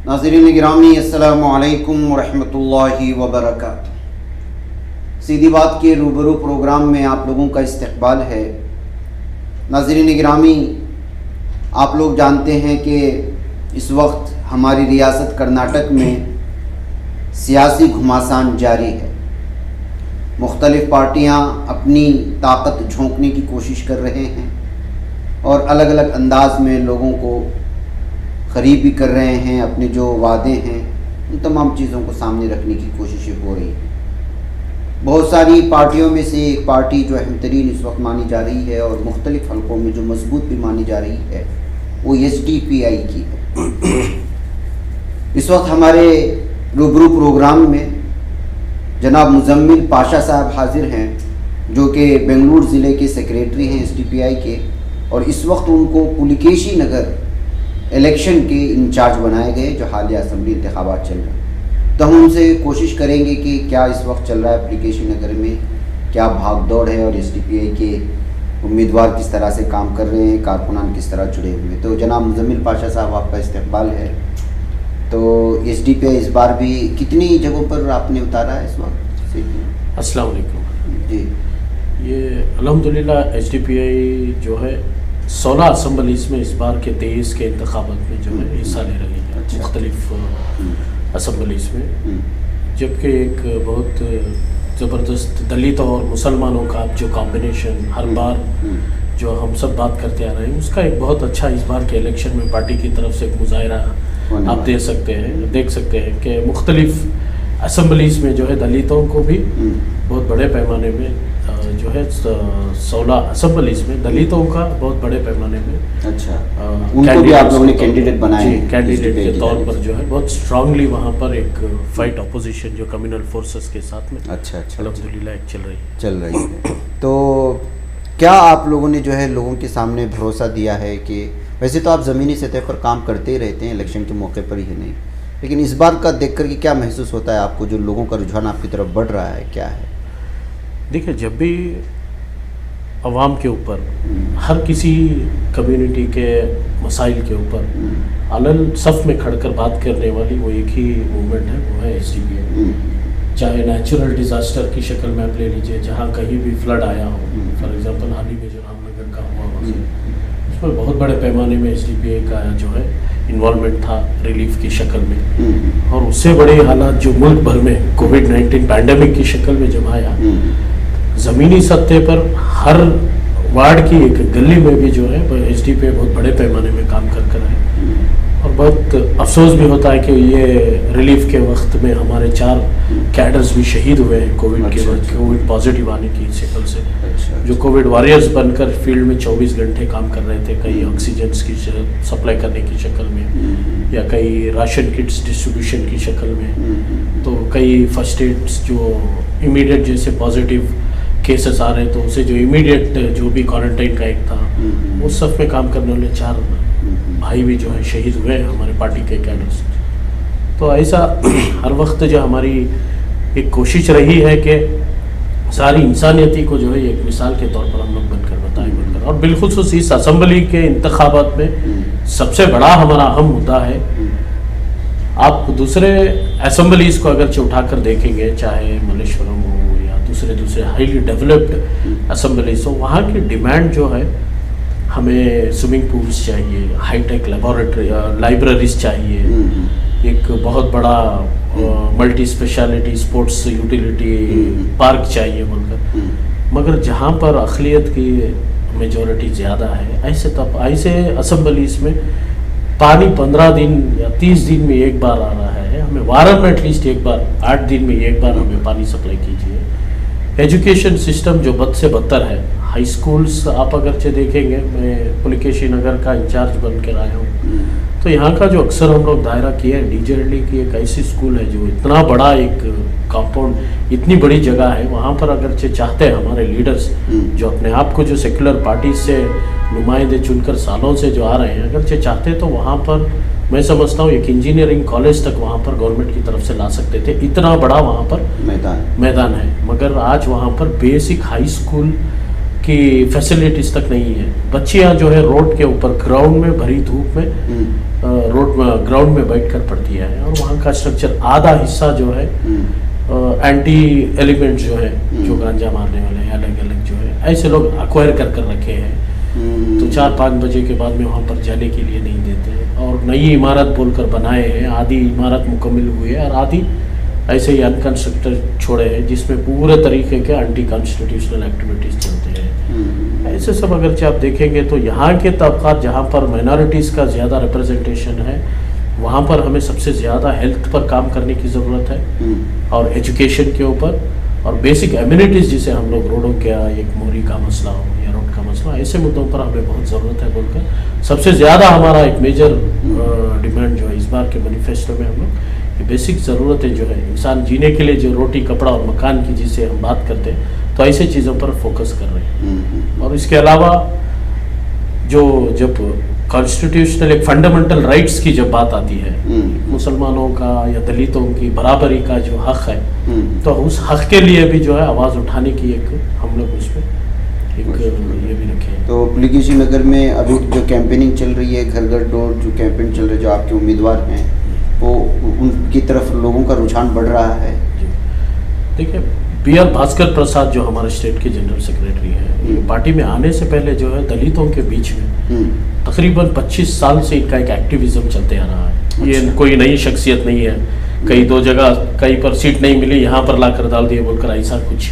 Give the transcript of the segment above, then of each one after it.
नाज़रीन गिरामी अस्सलामु अलैकुम वरहमतुल्लाहि वबरकातुहू। सीधी बात के रूबरू प्रोग्राम में आप लोगों का इस्तकबाल है। नाज़रीन गिरामी, आप लोग जानते हैं कि इस वक्त हमारी रियासत कर्नाटक में सियासी घमासान जारी है। मुख्तलिफ़ पार्टियां अपनी ताकत झोंकने की कोशिश कर रहे हैं और अलग अलग अंदाज में लोगों को क़रीब भी कर रहे हैं। अपने जो वादे हैं उन तमाम चीज़ों को सामने रखने की कोशिशें हो रही हैं। बहुत सारी पार्टियों में से एक पार्टी जो अहम तरीन इस वक्त मानी जा रही है और मुख्तलिफ़ हलकों में जो मजबूत भी मानी जा रही है वो SDPI की है। इस वक्त हमारे रूबरू प्रोग्राम में जनाब मुजम्मिल पाशा साहब हाजिर हैं, जो कि बेंगलुरु ज़िले के सेक्रेटरी हैं SDPI के, और इस वक्त उनको पुलिकेशी नगर इलेक्शन के इंचार्ज बनाए गए जो हालिया असम्बली इंतखाबात चल रहे हैं। तो हम उनसे कोशिश करेंगे कि क्या इस वक्त चल रहा है पुलिकेशी नगर में, क्या भाग दौड़ है और SDPI के उम्मीदवार किस तरह से काम कर रहे हैं, कारकुनान किस तरह जुड़े हुए। तो जनाब मुजम्मिल पाशा साहब, आपका इस्तकबाल है। तो SDPI इस बार भी कितनी जगहों पर आपने उतारा है इस वक्त? अस्सलाम वालेकुम जी, ये अल्हम्दुलिल्लाह SDPI जो है 16 असम्बलीज़ में इस बार के 23 के इंतखाबात में जो है हिस्सा ले रही है। अच्छा। मुख्तलिफ असम्बलीज़ में, जबकि एक बहुत ज़बरदस्त दलित और मुसलमानों का जो कॉम्बिनेशन हर बार जो हम सब बात करते आ रहे हैं, उसका एक बहुत अच्छा इस बार के इलेक्शन में पार्टी की तरफ से एक मुजाहरा आप देख सकते हैं कि मुख्तलिफ असम्बलीज़ में जो है दलितों को भी बहुत बड़े पैमाने में जो है 16 असम्बलीज़ में दलितों का बहुत बड़े पैमाने में उनको भी आप लोगों ने कैंडिडेट बनाए हैं। कैंडिडेट के तौर पर जो है बहुत स्ट्रांगली वहाँ पर एक फाइट अपोजिशन जो कम्युनल फोर्सेस के साथ में अल्हम्दुलिल्लाह एक चल रही है। तो क्या आप लोगों ने जो है लोगों के सामने भरोसा दिया है कि वैसे तो आप ज़मीनी सतह पर काम करते ही रहते हैं, इलेक्शन के मौके पर ही नहीं, लेकिन इस बार का देख कर के क्या महसूस होता है आपको, जो लोगों का रुझान आपकी तरफ बढ़ रहा है, क्या है? देखिए, जब भी अवाम के ऊपर हर किसी कम्युनिटी के मसाइल के ऊपर अलल सफ़ में खड़कर बात करने वाली वो एक ही मूवमेंट है, वो है SDPI। चाहे नेचुरल डिज़ास्टर की शक्ल में आप ले लीजिए, जहाँ कहीं भी फ्लड आया हो, फॉर एग्जांपल हाल ही में जो रामनगर का हुआ उसमें बहुत बड़े पैमाने में SDPI का जो है इन्वॉल्वमेंट था रिलीफ की शक्ल में। और उससे बड़े हालात जो मुल्क भर में कोविड-19 पैंडेमिक की शक्ल में जब आया, ज़मीनी सतह पर हर वार्ड की एक गली में भी जो है SDPI बहुत बड़े पैमाने में काम कर आए। और बहुत अफसोस भी होता है कि ये रिलीफ के वक्त में हमारे 4 कैडर्स भी शहीद हुए हैं कोविड के वक्त, कोविड पॉजिटिव आने की शक्ल से, जो कोविड वॉरियर्स बनकर फील्ड में 24 घंटे काम कर रहे थे, कई ऑक्सीजन की सप्लाई करने की शक्ल में, या कई राशन किट्स डिस्ट्रीब्यूशन की शक्ल में, तो कई फर्स्ट एड्स जो इमीडिएट जैसे पॉजिटिव केसेस आ रहे तो उसे जो इमीडिएट जो भी क्वारंटाइन का एक था उस सब में काम करने वाले 4 भाई भी जो है शहीद हुए हैं हमारे पार्टी के कैडर्स। तो ऐसा हर वक्त जो हमारी एक कोशिश रही है कि सारी इंसानियती को जो है एक मिसाल के तौर पर हम लोग बनकर और बिलखुसूस इस असम्बली के इंतखाबात में सबसे बड़ा हमारा अहम मुद्दा है। आप दूसरे असम्बलीज़ को अगर उठाकर देखेंगे, चाहे मल्लेश्वरम हो या दूसरे हाईली डेवलप्ड असम्बलीज़ हो, वहाँ की डिमांड जो है, हमें स्विमिंग पूल्स चाहिए, हाईटेक लेबोरेटरी लाइब्रेरीज चाहिए, एक बहुत बड़ा multi speciality sports utility park चाहिए बोलकर। मगर जहाँ पर अक़लियत की मेजॉरिटी ज़्यादा है, ऐसे असम्बलीज़ में पानी 15 दिन या 30 दिन में एक बार आ रहा है। हमें वारन में एटलीस्ट एक बार, 8 दिन में एक बार हमें पानी सप्लाई कीजिए। एजुकेशन सिस्टम जो बद से बदतर है, हाई स्कूल्स आप अगरचे देखेंगे, मैं पुलिकेशी नगर का इंचार्ज बन कर आया हूँ, तो यहाँ का जो अक्सर हम लोग दायरा किया है, DJLD की एक ऐसी स्कूल है जो इतना बड़ा एक कंपाउंड, इतनी बड़ी जगह है, वहाँ पर अगरचे चाहते हैं हमारे लीडर्स जो अपने आप को जो सेकुलर पार्टी से नुमाइंदे चुनकर सालों से जो आ रहे हैं, अगरचे चाहते तो वहाँ पर मैं समझता हूँ एक इंजीनियरिंग कॉलेज तक वहाँ पर गवर्नमेंट की तरफ से ला सकते थे, इतना बड़ा वहाँ पर मैदान है। मगर आज वहाँ पर बेसिक हाई स्कूल कि फैसिलिटीज तक नहीं है। बच्चियां जो है रोड के ऊपर ग्राउंड में भरी धूप में ग्राउंड में बैठकर पढ़ती है, और वहाँ का स्ट्रक्चर आधा हिस्सा जो है एंटी एलिमेंट जो है जो गांजा मारने वाले हैं अलग अलग जो है ऐसे लोग अक्वायर कर रखे हैं। तो 4-5 बजे के बाद में वहाँ पर जाने के लिए नहीं देते हैं, और नई इमारत बोलकर बनाए हैं, आधी इमारत मुकम्मल हुई है और आधी ऐसे ही अनकंस्ट्रक्टेड छोड़े हैं जिसमें पूरे तरीके के एंटी कॉन्स्टिट्यूशनल एक्टिविटीज़ चलते हैं। ऐसे सब अगर आप देखेंगे तो यहाँ के तबक़ात जहाँ पर माइनॉरिटीज़ का ज़्यादा रिप्रेजेंटेशन है वहाँ पर हमें सबसे ज़्यादा हेल्थ पर काम करने की ज़रूरत है, और एजुकेशन के ऊपर, और बेसिक एम्यूनिटीज़ जिसे हम लोग रोडों का एक मोरी का मसला हो या रोड का मसला, ऐसे मुद्दों पर हमें बहुत ज़रूरत है बोलकर सबसे ज़्यादा हमारा एक मेजर डिमांड जो है इस बार के मैनिफेस्टो में हम लोग ये बेसिक ज़रूरतें जो है इंसान जीने के लिए जो रोटी कपड़ा और मकान की जिसे हम बात करते हैं, तो ऐसे चीज़ों पर फोकस कर रहे हैं। और इसके अलावा जो जब कॉन्स्टिट्यूशनल एक फंडामेंटल राइट्स की जब बात आती है, मुसलमानों का या दलितों की बराबरी का जो हक है, तो उस हक के लिए भी जो है आवाज़ उठाने की एक हम लोग उसमें एक ये भी रखें। तो पुलिकेशी नगर में अभी जो कैंपेनिंग चल रही है, घर घर डोर जो कैंपेन चल रही है, जो आपके उम्मीदवार हैं वो उनकी तरफ लोगों का रुझान बढ़ रहा है? देखिए, BR भास्कर प्रसाद जो हमारे स्टेट के जनरल सेक्रेटरी हैं, पार्टी में आने से पहले जो है दलितों के बीच में तकरीबन 25 साल से इनका एक एक्टिविज्म चलते आ रहा है। ये कोई नई शख्सियत नहीं है, कहीं 2 जगह कहीं पर सीट नहीं मिली यहाँ पर लाकर डाल दिए बोलकर ऐसा कुछ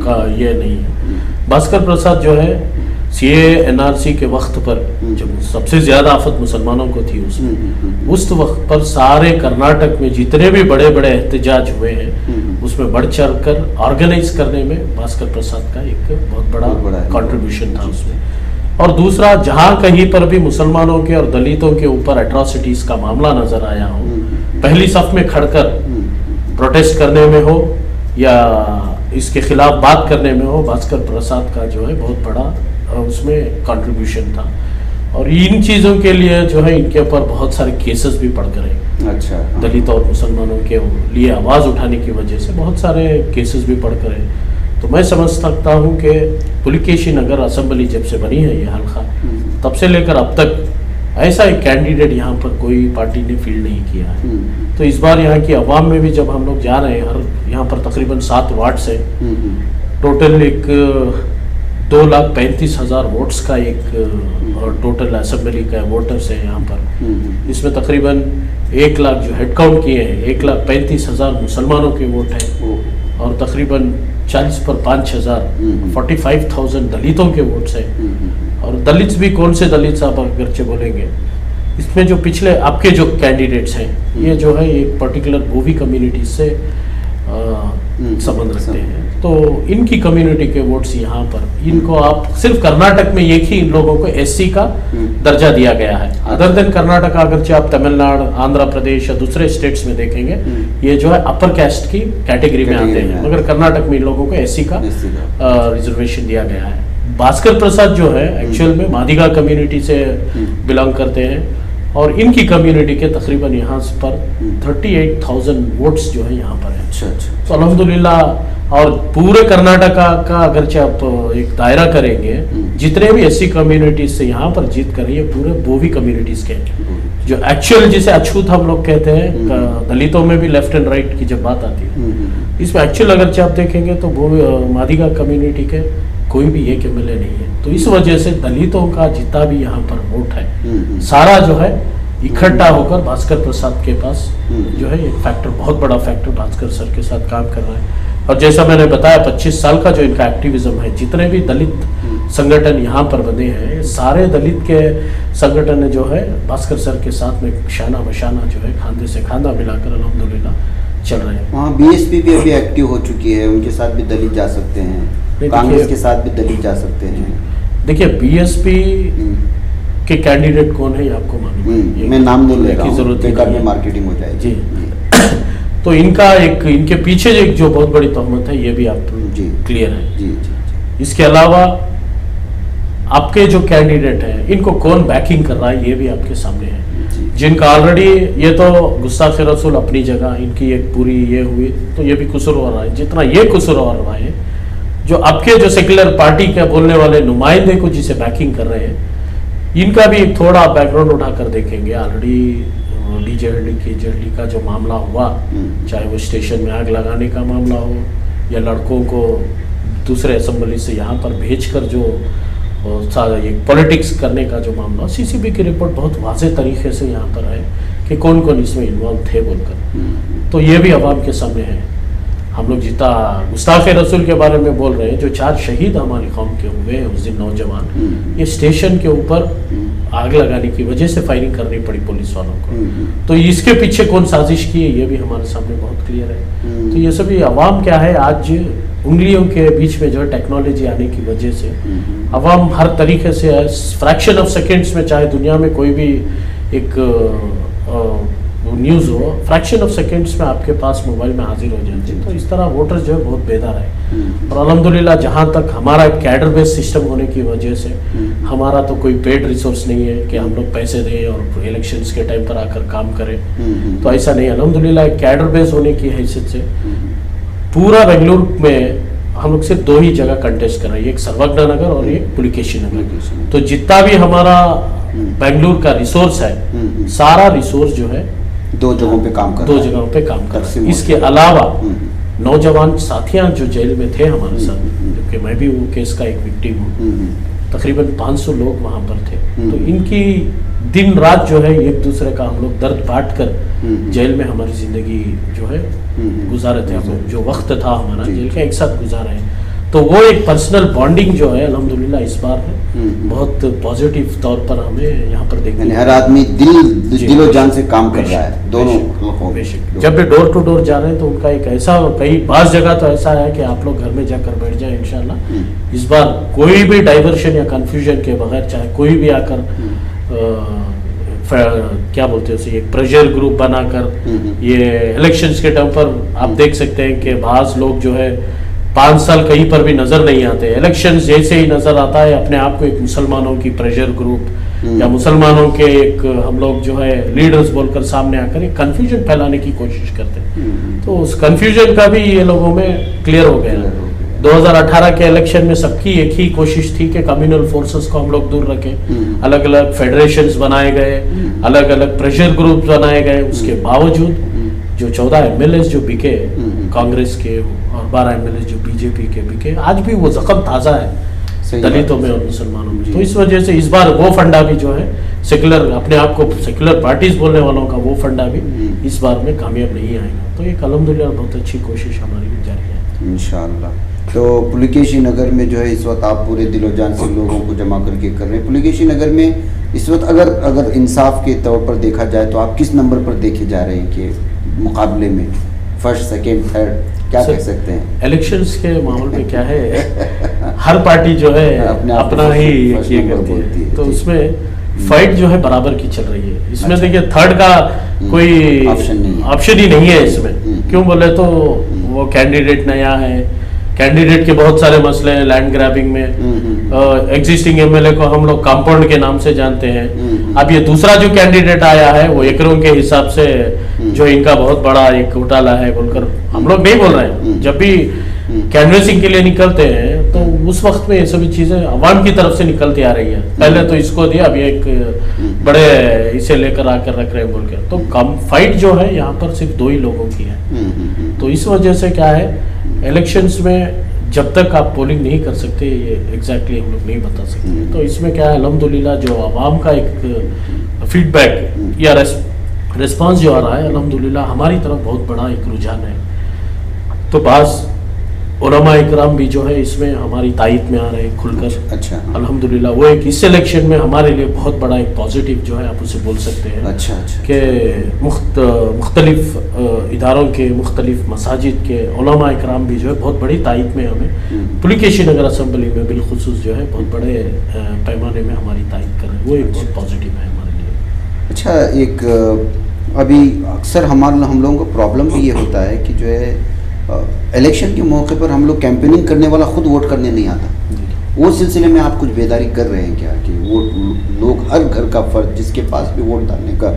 का ये नहीं है। भास्कर प्रसाद जो है CA NRC के वक्त पर जब सबसे ज़्यादा आफत मुसलमानों को थी उसमें, उस वक्त पर सारे कर्नाटक में जितने भी बड़े बड़े एहतजाज हुए हैं उसमें बढ़ चढ़ कर ऑर्गेनाइज करने में भास्कर प्रसाद का एक बहुत बड़ा कंट्रीब्यूशन था उसमें। और दूसरा, जहाँ कहीं पर भी मुसलमानों के और दलितों के ऊपर एट्रोसिटीज का मामला नजर आया हो, पहली सफ में खड़कर प्रोटेस्ट करने में हो या इसके खिलाफ बात करने में हो, भास्कर प्रसाद का जो है बहुत बड़ा उसमें कंट्रीब्यूशन था। और इन चीज़ों के लिए जो है इनके ऊपर बहुत सारे केसेस भी पड़ कर हैं। अच्छा, दलित और मुसलमानों के लिए आवाज़ उठाने की वजह से बहुत सारे केसेस भी पड़ कर हैं। तो मैं समझ सकता हूँ कि पुलिकेशी नगर असेंबली जब से बनी है ये हल्का, तब से लेकर अब तक ऐसा एक कैंडिडेट यहाँ पर कोई पार्टी ने फील्ड नहीं किया है। तो इस बार यहाँ की आवाम में भी जब हम लोग जा रहे हैं, हर यहाँ पर तकरीबन 7 वार्ड से टोटल एक 2,35,000 वोट्स का एक और टोटल असेंबली का वोटर्स है यहाँ पर। इसमें तकरीबन 1 लाख जो हेड काउंट किए हैं, 1,35,000 मुसलमानों के वोट हैं, और तकरीबन 40 पर 5,000 45,000 दलितों के वोट्स हैं। और दलित भी कौन से दलित आप अगरचे बोलेंगे, इसमें जो पिछले आपके जो कैंडिडेट्स हैं ये जो है एक पर्टिकुलर बोवी कम्युनिटी से संबंध रखते हैं। तो इनकी कम्युनिटी के वोट्स यहाँ पर इनको आप सिर्फ कर्नाटक में एक ही इन लोगों को SC का दर्जा दिया गया है। अदर देन कर्नाटक अगरचे आप तमिलनाडु, आंध्र प्रदेश या दूसरे स्टेट्स में देखेंगे ये जो है अपर कास्ट की कैटेगरी में आते हैं, मगर कर्नाटक में इन लोगों को SC का रिजर्वेशन दिया गया है। भास्कर प्रसाद जो है एक्चुअल में मादिगा कम्युनिटी से बिलोंग करते हैं, और इनकी कम्युनिटी के तकरीबन यहाँ पर 38,000 वोट्स जो है यहाँ पर है। तो अल्हम्दुलिल्लाह, और पूरे कर्नाटक का अगर आप एक दायरा करेंगे, जितने भी SC कम्युनिटीज से यहाँ पर जीत कर रही है पूरे बोवी कम्युनिटीज के, जो एक्चुअल जिसे अछूत हम लोग कहते हैं, दलितों में भी लेफ्ट एंड राइट की जब बात आती है, इसमें एक्चुअल अगर आप देखेंगे तो मादिगा कम्युनिटी के कोई भी एक MLA नहीं है। तो इस वजह से दलितों का जितना भी यहाँ पर वोट है सारा जो है इकट्ठा होकर भास्कर प्रसाद के पास जो है एक फैक्टर, बहुत बड़ा फैक्टर भास्कर सर के साथ काम कर रहा है। और जैसा मैंने बताया 25 साल का जो इनका एक्टिविज्म है, जितने भी दलित संगठन यहाँ पर बने हैं, सारे दलित के संगठन जो है भास्कर सर के साथ में शाना बशाना जो है खांधे से खांधा मिलाकर अल्हम्दुलिल्लाह चल रहे हैं। वहाँ BSP भी अभी एक्टिव हो चुकी है, उनके साथ भी दलित जा सकते हैं, कांग्रेस के साथ भी दलित जा सकते हैं। देखिए, BSP के कैंडिडेट कौन है ये आपको मालूम है? मैं नाम नहीं ले रहा हूँ, जरूरत में मार्केटिंग हो जाएगी जी। तो इनका एक, इनके पीछे एक जो बहुत बड़ी तहमत है ये भी आप क्लियर है जी। इसके अलावा आपके जो कैंडिडेट हैं इनको कौन बैकिंग कर रहा है ये भी आपके सामने है। जिनका ऑलरेडी ये तो गुस्ताखे रसूल अपनी जगह, इनकी एक पूरी ये हुई तो ये भी कसूर हो रहा है, जितना ये कसूर हो रहा है जो आपके जो सेक्युलर पार्टी के बोलने वाले नुमाइंदे को जिसे बैकिंग कर रहे हैं, इनका भी एक थोड़ा बैकग्राउंड उठाकर देखेंगे। ऑलरेडी डीजेहल्ली का जो मामला हुआ, चाहे वो स्टेशन में आग लगाने का मामला हो या लड़कों को दूसरे असेंबली से यहाँ पर भेजकर जो एक पॉलिटिक्स करने का जो मामला, सीसीबी की रिपोर्ट बहुत वाज़ेह तरीके से यहाँ पर है कि कौन कौन इसमें इन्वॉल्व थे बोलकर। तो ये भी अवाम के सामने है। हम लोग जितना गुस्ताखे रसूल के बारे में बोल रहे हैं, जो 4 शहीद हमारी कौम के हुए हैं उस दिन नौजवान, ये स्टेशन के ऊपर आग लगाने की वजह से फायरिंग करनी पड़ी पुलिस वालों को। तो इसके पीछे कौन साजिश की है, ये भी हमारे सामने बहुत क्लियर है। तो ये सभी अवाम क्या है, आज उंगलियों के बीच में जो है टेक्नोलॉजी आने की वजह से अवाम हर तरीके से फ्रैक्शन ऑफ सेकेंड्स में, चाहे दुनिया में कोई भी एक न्यूज़ हो, फ्रैक्शन ऑफ सेकेंड्स में आपके पास मोबाइल में हाजिर हो जाती है। तो इस तरह वोटर जो है बहुत बेदार है। और अल्हम्दुलिल्लाह जहाँ तक हमारा कैडर बेस्ड सिस्टम होने की वजह से हमारा तो कोई पेड रिसोर्स नहीं है कि हम लोग पैसे दें और इलेक्शंस के टाइम पर आकर काम करें, तो ऐसा नहीं। अल्हम्दुलिल्लाह कैडर बेस्ड होने की हैसियत से पूरा बेंगलुरु में हम लोग सिर्फ 2 ही जगह कंटेस्ट कर रहे हैं, एक सर्वज्ञ नगर और एक पुलिकेशी नगर। तो जितना भी हमारा बेंगलुरु का रिसोर्स है, सारा रिसोर्स जो है 2 जगहों पे काम कर 2 जगहों पे काम कर रहे हैं। इसके अलावा नौजवान साथियां जो जेल में थे हमारे साथ, क्योंकि मैं भी वो केस का एक विक्टिम हूँ, तकरीबन 500 लोग वहाँ पर थे। तो इनकी दिन रात जो है एक दूसरे का हम लोग दर्द बांट कर जेल में हमारी जिंदगी जो है गुजारे थे। जो वक्त था हमारा जेल का एक साथ गुजारे हैं, तो वो एक पर्सनल बॉन्डिंग जो है अल्हम्दुलिल्लाह इस बार बहुत पॉजिटिव तौर पर हमें यहाँ पर देखने, हर आदमी दिलो जान से काम कर रहा है, दोनों। जब भी डोर टू डोर जा रहे हैं तो उनका एक ऐसा, कई बास जगह तो ऐसा है कि आप लोग घर में जाकर बैठ जाए इंशाल्लाह। इस बार कोई भी डाइवर्शन या कंफ्यूजन के बगैर, चाहे कोई भी आकर क्या बोलते हैं उसे, एक प्रेशर ग्रुप बनाकर ये इलेक्शंस के टाइम पर आप देख सकते हैं कि बाज लोग जो है 5 साल कहीं पर भी नजर नहीं आते, इलेक्शंस जैसे ही नजर आता है अपने आप को एक मुसलमानों की प्रेशर ग्रुप या मुसलमानों के एक हम लोग जो है लीडर्स बोलकर सामने आकर एक कंफ्यूजन फैलाने की कोशिश करते हैं। तो उस कंफ्यूजन का भी ये लोगों में क्लियर हो गया। 2018 के इलेक्शन में सबकी एक ही कोशिश थी कि कम्युनल फोर्सेस को हम लोग दूर रखें, अलग अलग फेडरेशंस बनाए गए, अलग अलग प्रेशर ग्रुप बनाए गए। उसके बावजूद जो 14 MLAs जो बिके कांग्रेस के और 12 MLAs जो बीजेपी के बिके, आज भी वो जख्म ताज़ा है दलितों में और मुसलमानों में। तो इस वजह से इस बार वो फंडा भी जो है सेकुलर, अपने आप को सेकुलर पार्टीज बोलने वालों का वो फंडा भी इस बार में कामयाब नहीं आएगा। तो एक अल्हम्दुलिल्लाह बहुत अच्छी कोशिश हमारी भी जारी है इंशाअल्लाह। तो पुलिकेशी नगर में जो है इस वक्त आप पूरे दिलो जान से लोगों को जमा करके कर रहे हैं। पुलिकेशी नगर में इस वक्त अगर इंसाफ के तौर पर देखा जाए तो आप किस नंबर पर देखे जा रहे हैं कि मुकाबले में फर्स्ट, सेकंड, थर्ड क्या कह सकते हैं? इलेक्शंस के माहौल में क्या है, हर पार्टी जो है अपना ही ये करती है, तो उसमें फाइट जो है बराबर की चल रही है। इसमें देखिए थर्ड का कोई ऑप्शन ही नहीं है इसमें। क्यों बोले तो वो कैंडिडेट नया है, कैंडिडेट के बहुत सारे मसले हैं लैंड ग्रैबिंग में। एग्जिस्टिंग MLA को हम लोग कंपाउंड के नाम से जानते हैं। अब ये दूसरा जो कैंडिडेट आया है वो एकरों के हिसाब से जो इनका बहुत बड़ा एक घोटाला है बोलकर हम लोग नहीं बोल रहे हैं। जब भी कैनवेसिंग के लिए निकलते हैं तो उस वक्त में ये सभी चीजें अवाम की तरफ से निकलती आ रही है। पहले तो इसको दिया, अभी एक बड़े इसे लेकर आकर रख रहे हैं बोल के। तो कम फाइट जो है यहाँ पर सिर्फ 2 ही लोगों की है। तो इस वजह से क्या है, इलेक्शंस में जब तक आप पोलिंग नहीं कर सकते, ये एग्जैक्टली हम लोग नहीं बता सकते। तो इसमें क्या है, अल्हम्दुलिल्लाह जो आवाम का एक फीडबैक या रिस्पांस जो आ रहा है, अल्हम्दुलिल्लाह हमारी तरफ बहुत बड़ा एक रुझान है। तो बास उलमा इकराम भी जो है इसमें हमारी तायद में आ रहे हैं खुलकर। अच्छा, अल्हम्दुलिल्लाह वो एक इस इलेक्शन में हमारे लिए बहुत बड़ा एक पॉजिटिव जो है आप उसे बोल सकते हैं। अच्छा कि मुख्तलिफ इदारों के, मुख्तलिफ मसाजिद के उलमा इकराम भी जो है बहुत बड़ी तायद में हमें पुलिकेशी नगर असेंबली में बिलखुसूस जो है बहुत बड़े पैमाने में हमारी तायद कर रहे हैं। वो एक बहुत पॉजिटिव है हमारे लिए। अच्छा, एक अभी अक्सर हम लोगों को प्रॉब्लम भी ये होता है कि जो है इलेक्शन के मौके पर हम लोग कैंपेनिंग करने वाला खुद वोट करने नहीं आता। वो सिलसिले में आप कुछ बेदारी कर रहे हैं क्या कि वो लोग हर घर का फर्द जिसके पास भी वोट डालने का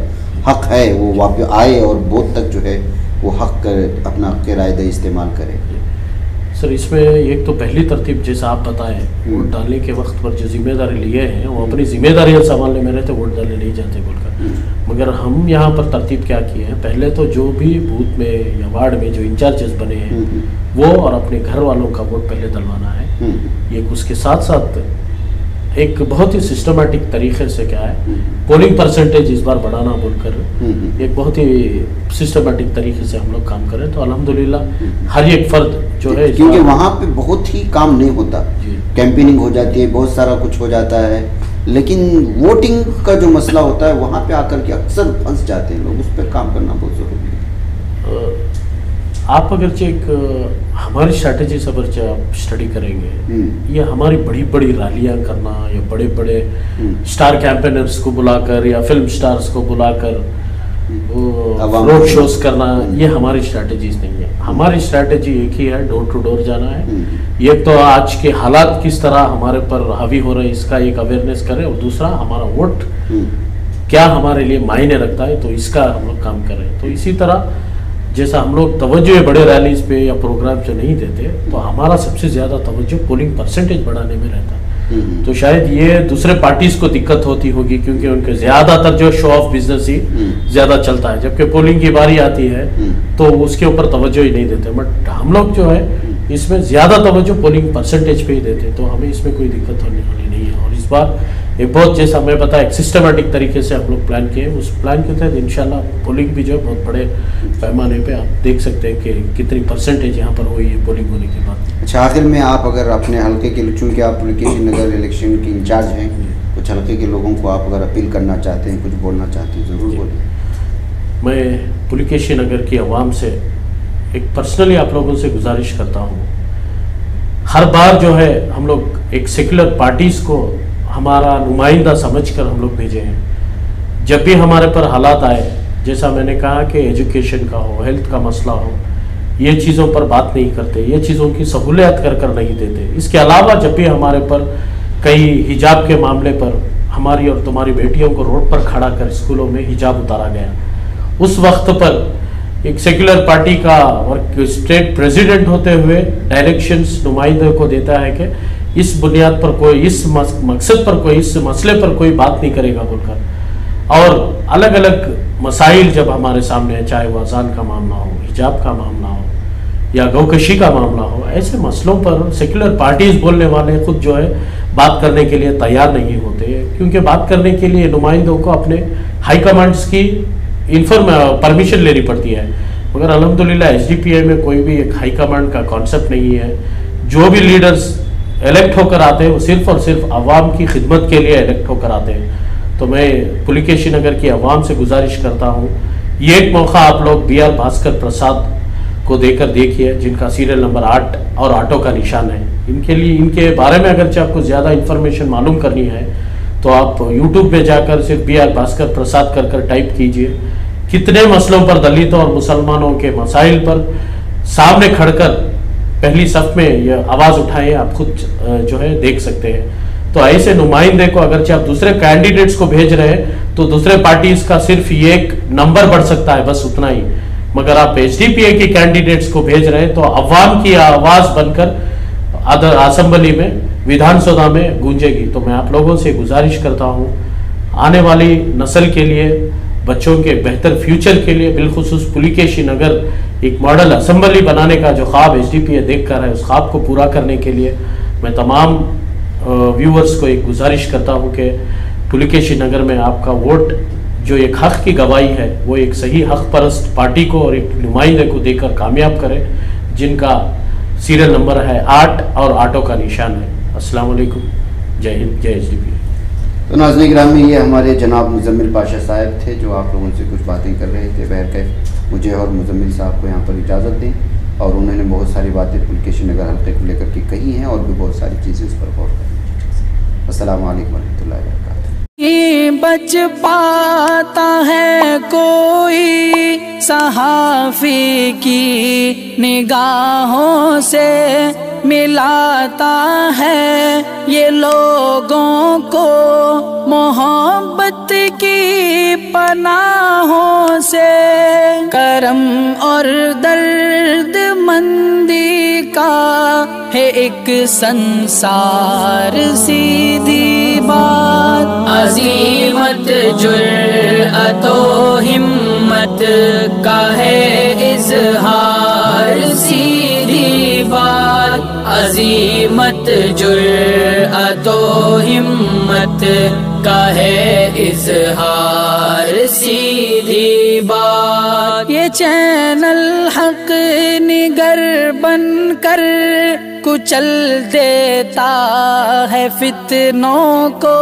हक है वो वापस आए और वोट तक जो है वो हक कर अपना किराएदार इस्तेमाल करे? सर इसमें एक तो पहली तरतीब जैसा आप बताएं, वोट डालने के वक्त पर जो जिम्मेदारी लिए हैं वो अपनी जिम्मेदारियां संभालने में रहते, वोट डालने नहीं जाते बोलकर। मगर हम यहाँ पर तरतीब क्या किए हैं, पहले तो जो भी बूथ में या वार्ड में जो इंचार्जेस बने हैं वो और अपने घर वालों का वोट पहले डलवाना है। ये उसके साथ साथ एक बहुत ही सिस्टमेटिक तरीके से क्या है, पोलिंग परसेंटेज इस बार बढ़ाना बोलकर एक बहुत ही सिस्टमेटिक तरीके से हम लोग काम करें। तो अल्हम्दुलिल्लाह हर एक फर्द जो है, क्योंकि वहाँ पे बहुत ही काम नहीं होता, कैंपेनिंग हो जाती है, बहुत सारा कुछ हो जाता है, लेकिन वोटिंग का जो मसला होता है वहाँ पे आकर के अक्सर फंस जाते हैं लोग। उस पर काम करना बहुत ज़रूरी है। आप अगर चेक हमारी स्ट्रैटेजी से अगर आप स्टडी करेंगे, ये हमारी बड़ी बड़ी रैलियां करना या बड़े बड़े स्टार कैंपेनर्स को बुलाकर या फिल्म स्टार्स को बुलाकर रोड शोज करना, ये हमारी स्ट्रैटेजीज नहीं है। हमारी स्ट्रैटेजी एक ही है, डोर टू डोर जाना है। एक तो आज के हालात किस तरह हमारे पर हावी हो रहे हैं इसका एक अवेयरनेस करें, और दूसरा हमारा वोट क्या हमारे लिए मायने रखता है, तो इसका हम लोग काम कर रहे हैं। तो इसी तरह जैसा हम लोग तवज्जो बड़े रैलीज पे या प्रोग्राम जो नहीं देते, तो हमारा सबसे ज़्यादा तवज्जो पोलिंग परसेंटेज बढ़ाने में रहता है। तो शायद ये दूसरे पार्टीज को दिक्कत होती होगी, क्योंकि उनके ज़्यादातर जो शो ऑफ बिजनेस ही ज़्यादा चलता है, जबकि पोलिंग की बारी आती है तो उसके ऊपर तवज्जो ही नहीं देते। बट हम लोग जो है इसमें ज़्यादा तवज्जो पोलिंग परसेंटेज पे ही देते हैं, तो हमें इसमें कोई दिक्कत होने वाली नहीं है। और इस बार एक बहुत, जैसा मैं बताया, एक सिस्टमेटिक तरीके से हम लोग प्लान किए। उस प्लान के तहत इंशाल्लाह पोलिंग भी जो है बहुत बड़े पैमाने पे आप देख सकते हैं कि कितनी परसेंटेज यहाँ पर हुई है पोलिंग होने के बाद। अच्छा, आखिर में आप अगर अपने हल्के के, चूँकि आप पुलिकेशी नगर इलेक्शन के इंचार्ज हैं, कुछ हल्के के लोगों को आप अगर अपील करना चाहते हैं, कुछ बोलना चाहते हैं, ज़रूर बोलें। मैं पुलिकेशी नगर की आवाम से एक पर्सनली आप लोगों से गुजारिश करता हूँ, हर बार जो है हम लोग एक सेक्युलर पार्टीज़ को हमारा नुमाइंदा समझकर हम लोग भेजे हैं। जब भी हमारे पर हालात आए, जैसा मैंने कहा कि एजुकेशन का हो, हेल्थ का मसला हो, ये चीज़ों पर बात नहीं करते, ये चीज़ों की सहूलियत कर नहीं देते। इसके अलावा जब भी हमारे पर कई हिजाब के मामले पर हमारी और तुम्हारी बेटियों को रोड पर खड़ा कर स्कूलों में हिजाब उतारा गया, उस वक्त पर एक सेक्युलर पार्टी का और स्टेट प्रेसिडेंट होते हुए डायरेक्शंस नुमाइंदे को देता है कि इस बुनियाद पर कोई, इस मकसद पर कोई, इस मसले पर कोई बात नहीं करेगा बोलकर। और अलग अलग मसाइल जब हमारे सामने है, चाहे वो अजान का मामला हो, हिजाब का मामला हो या गौकशी का मामला हो, ऐसे मसलों पर सेक्युलर पार्टीज बोलने वाले खुद जो है बात करने के लिए तैयार नहीं होते, क्योंकि बात करने के लिए नुमाइंदों को अपने हाई कमांड्स की परमिशन लेनी पड़ती है। मगर अल्हम्दुलिल्लाह एसडीपीआई में कोई भी एक हाई कमांड का कॉन्सेप्ट नहीं है। जो भी लीडर्स इलेक्ट होकर आते हैं वो सिर्फ और सिर्फ आवाम की खिदमत के लिए इलेक्ट होकर आते हैं। तो मैं पुलिकेशी नगर की आवाम से गुजारिश करता हूँ, ये एक मौका आप लोग BR भास्कर प्रसाद को देकर देखिए, जिनका सीरियल नंबर 8 और ऑटो का निशान है। इनके लिए, इनके बारे में अगर आपको ज़्यादा इन्फॉर्मेशन मालूम करनी है तो आप यूट्यूब पे जाकर सिर्फ BR भास्कर प्रसाद कर टाइप कीजिए। कितने मसलों पर, दलितों और मुसलमानों के मसाइल पर सामने खड़कर पहली सफ में ये आवाज़ उठाएं, आप खुद जो है देख सकते हैं। तो ऐसे नुमाइंदे को अगर आप दूसरे कैंडिडेट्स को भेज रहे हैं तो दूसरे पार्टीज का सिर्फ ये एक नंबर बढ़ सकता है, बस उतना ही। मगर आप एसडीपीआई के कैंडिडेट्स को भेज रहे हैं तो अवाम की आवाज़ बनकर असेंबली में, विधानसभा में गूंजेगी। तो मैं आप लोगों से गुजारिश करता हूँ, आने वाली नस्ल के लिए, बच्चों के बेहतर फ्यूचर के लिए, बिलखुसूस पुलिकेशी नगर एक मॉडल असेंबली बनाने का जो ख्वाब एसडीपीआई देख कर है, उस ख्वाब को पूरा करने के लिए मैं तमाम व्यूअर्स को एक गुजारिश करता हूं कि पुलिकेशी नगर में आपका वोट जो एक हक की गवाही है, वो एक सही हक परस्त पार्टी को और एक नुमाइंदे को देकर कामयाब करें, जिनका सीरियल नंबर है 8 और ऑटो का निशान है। अस्सलाम वालेकुम, जय हिंद, जय एसडीपीआई। तो नाज़रीन गिरामी, ये हमारे जनाब मुज़म्मिल पाशा साहब थे जो आप लोगों से कुछ बातें कर रहे थे। बहरकैफ मुझे और मुज़म्मिल साहब को यहाँ पर इजाज़त दें, और उन्होंने बहुत सारी बातें पुलिकेशी नगर हल्के को लेकर के कही हैं, और भी बहुत सारी चीज़ें इस पर गौर करें। अस्सलाम वालेकुम वरहमतुल्लाहि वबरकातुहू। बच पाता है कोई सहाफ़ी की निगाहों से, मिलाता है ये लोगों को मोहब्बत की पनाहों से। करम और दर्द मंदी का है एक संसार सीधी बात। अज़ीमत जुर्अतो हिम्मत का है इज़हार सीधी बात। अज़ीमत जुर्अतो हिम्मत का है इज़हार सीधी बात। ये चैनल हक निगर बनकर कुचल देता है फितनों को।